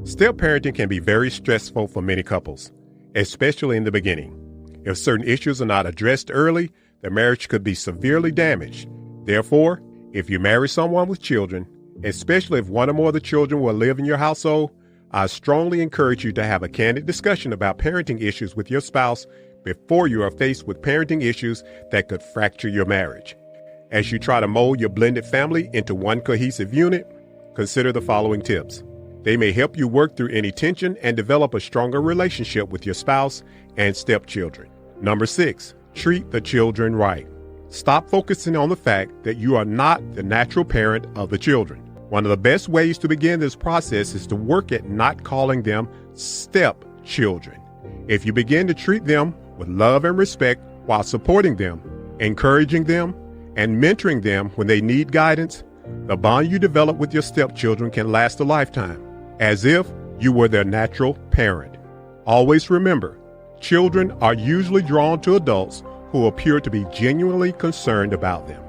Step-parenting can be very stressful for many couples, especially in the beginning. If certain issues are not addressed early, the marriage could be severely damaged. Therefore, if you marry someone with children, especially if one or more of the children will live in your household, I strongly encourage you to have a candid discussion about parenting issues with your spouse before you are faced with parenting issues that could fracture your marriage. As you try to mold your blended family into one cohesive unit, consider the following tips. They may help you work through any tension and develop a stronger relationship with your spouse and stepchildren. Number 6, treat the children right. Stop focusing on the fact that you are not the natural parent of the children. One of the best ways to begin this process is to work at not calling them stepchildren. If you begin to treat them with love and respect while supporting them, encouraging them, and mentoring them when they need guidance, the bond you develop with your stepchildren can last a lifetime, as if you were their natural parent. Always remember, children are usually drawn to adults who appear to be genuinely concerned about them.